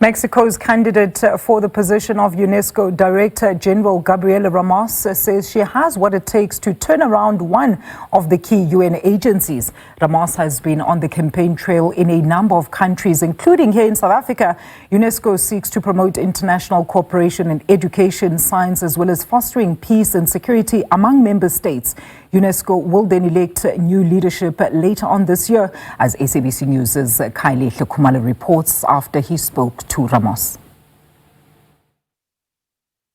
Mexico's candidate for the position of UNESCO Director General Gabriela Ramos says she has what it takes to turn around one of the key UN agencies. Ramos has been on the campaign trail in a number of countries, including here in South Africa. UNESCO seeks to promote international cooperation in education, science, as well as fostering peace and security among member states. UNESCO will then elect new leadership later on this year, as SABC News' Kylie Hlekumala reports after he spoke to Ramos.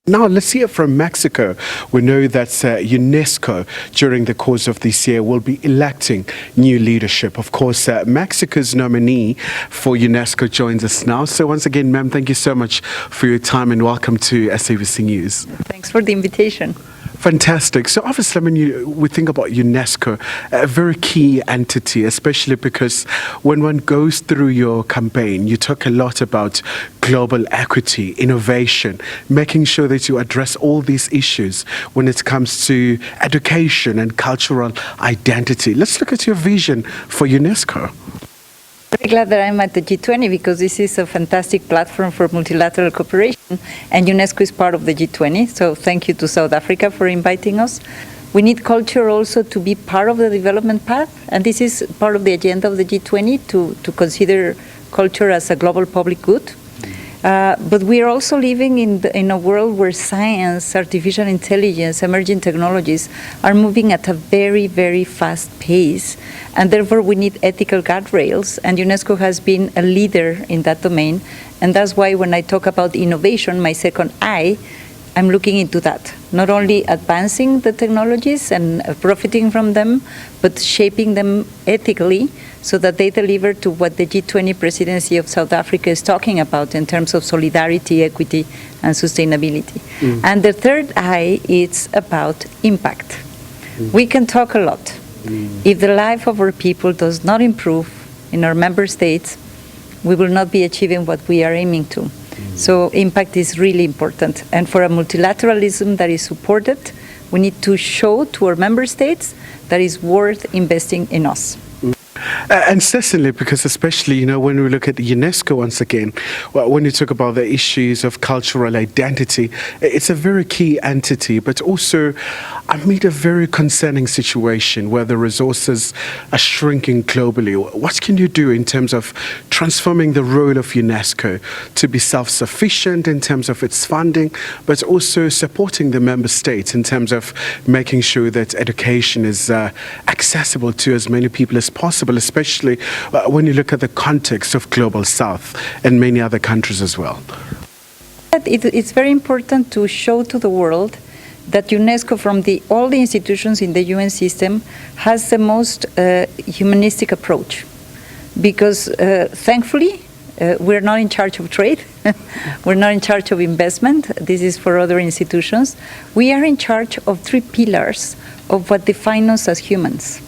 Now, let's hear from Mexico. We know that UNESCO, during the course of this year, will be electing new leadership. Of course, Mexico's nominee for UNESCO joins us now. So once again, ma'am, thank you so much for your time and welcome to SABC News. Thanks for the invitation. Fantastic. So obviously, we think about UNESCO, a very key entity, especially because when one goes through your campaign, you talk a lot about global equity, innovation, making sure that you address all these issues when it comes to education and cultural identity. Let's look at your vision for UNESCO. Very glad that I'm at the G20 because this is a fantastic platform for multilateral cooperation, and UNESCO is part of the G20, so thank you to South Africa for inviting us. We need culture also to be part of the development path, and this is part of the agenda of the G20 to consider culture as a global public good. But we are also living in a world where science, artificial intelligence, emerging technologies are moving at a very, very fast pace. And therefore, we need ethical guardrails. And UNESCO has been a leader in that domain. And that's why when I talk about innovation, my second I, I'm looking into that. Not only advancing the technologies and profiting from them, but shaping them ethically so that they deliver to what the G20 presidency of South Africa is talking about in terms of solidarity, equity, and sustainability. And the third I is about impact. We can talk a lot. If the life of our people does not improve in our member states, we will not be achieving what we are aiming to. So impact is really important. And for a multilateralism that is supported, we need to show to our member states that it's worth investing in us. And certainly, because especially, when we look at UNESCO once again, well, when you talk about the issues of cultural identity, it's a very key entity, but also amid a very concerning situation where the resources are shrinking globally. What can you do in terms of transforming the role of UNESCO to be self-sufficient in terms of its funding, but also supporting the member states in terms of making sure that education is accessible to as many people as possible, especially when you look at the context of Global South and many other countries as well? It's very important to show to the world that UNESCO, from all the institutions in the UN system, has the most humanistic approach. Because thankfully, we're not in charge of trade. We're not in charge of investment. This is for other institutions. We are in charge of three pillars of what define us as humans.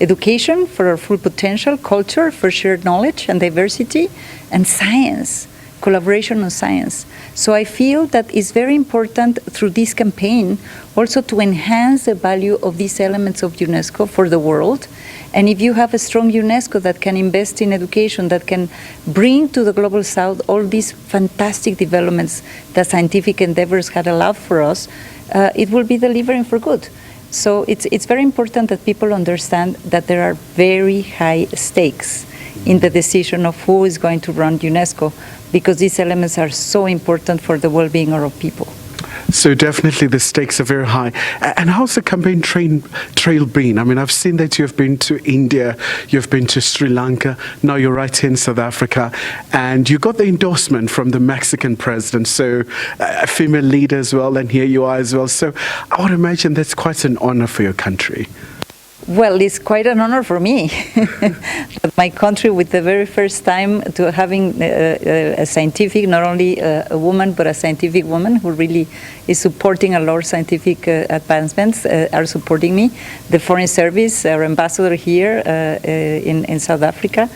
Education for our full potential, culture for shared knowledge and diversity, and science, collaboration on science. So I feel that it's very important through this campaign also to enhance the value of these elements of UNESCO for the world. And if you have a strong UNESCO that can invest in education, that can bring to the Global South all these fantastic developments that scientific endeavors had allowed for us, it will be delivering for good. So it's very important that people understand that there are very high stakes in the decision of who is going to run UNESCO, because these elements are so important for the well-being of our people. So definitely the stakes are very high. And how's the campaign trail been? I've seen that you've been to India, you've been to Sri Lanka, now you're right here in South Africa, and you got the endorsement from the Mexican president, so a female leader as well, and here you are as well. So I would imagine that's quite an honor for your country. Well, it's quite an honor for me. My country, with the very first time to having a scientific, not only a woman, but a scientific woman who really is supporting a lot of scientific advancements, are supporting me. The Foreign Service, our ambassador here in South Africa,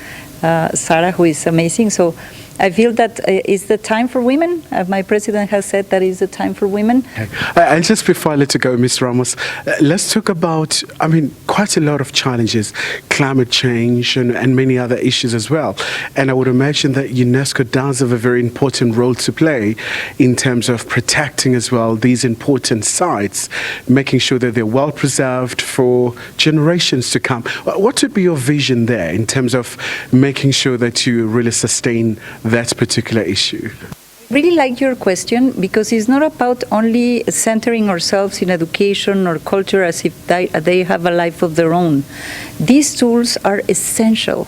Sarah, who is amazing. So I feel that it's the time for women. My president has said that it's the time for women. And just before I let you go, Ms. Ramos, let's talk about, quite a lot of challenges, climate change and many other issues as well. And I would imagine that UNESCO does have a very important role to play in terms of protecting as well these important sites, making sure that they're well preserved for generations to come. What would be your vision there in terms of making sure that you really sustain that particular issue? I really like your question because it's not about only centering ourselves in education or culture as if they have a life of their own. These tools are essential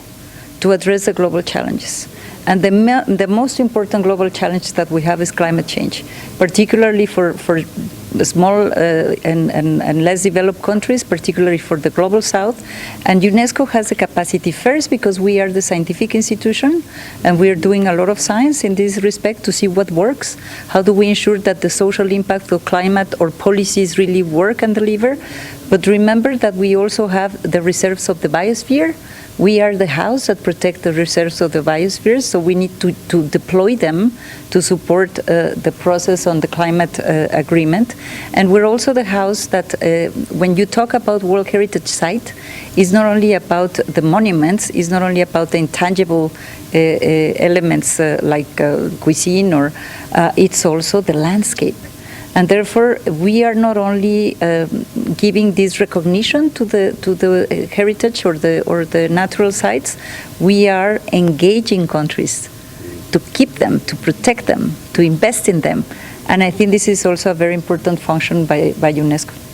to address the global challenges. And the most important global challenge that we have is climate change, particularly for the small and less developed countries, particularly for the global south. And UNESCO has the capacity first because we are the scientific institution and we are doing a lot of science in this respect to see what works. How do we ensure that the social impact of climate or policies really work and deliver? But remember that we also have the reserves of the biosphere. We are the house that protect the reserves of the biosphere, so we need to deploy them to support the process on the climate agreement. And we're also the house that, when you talk about World Heritage Site, is not only about the monuments, is not only about the intangible elements like cuisine, or it's also the landscape. And therefore, we are not only giving this recognition to the heritage or the natural sites, we are engaging countries to keep them, to protect them, to invest in them. And I think this is also a very important function by UNESCO.